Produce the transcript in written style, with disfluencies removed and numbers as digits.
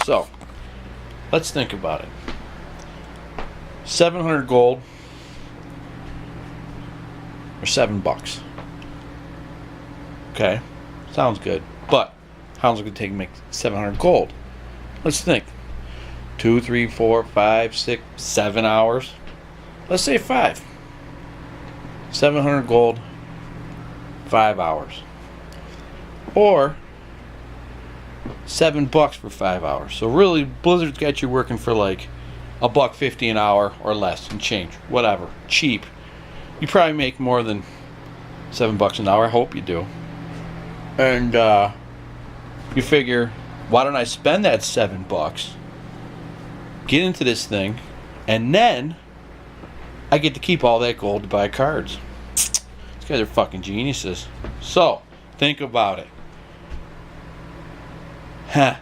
So, let's think about it. 700 gold or $7. Okay, sounds good. But how long is it going to take to make 700 gold? Let's think. 2, 3, 4, 5, 6, 7 hours. Let's say 5. 700 gold, 5 hours. Or $7 for 5 hours. So really, Blizzard's got you working for like $1.50 an hour or less and change, whatever, cheap. You probably make more than $7 an hour. I hope you do. And you figure, why don't I spend that $7, get into this thing, and then I get to keep all that gold to buy cards. These guys are fucking geniuses. So think about it. Huh.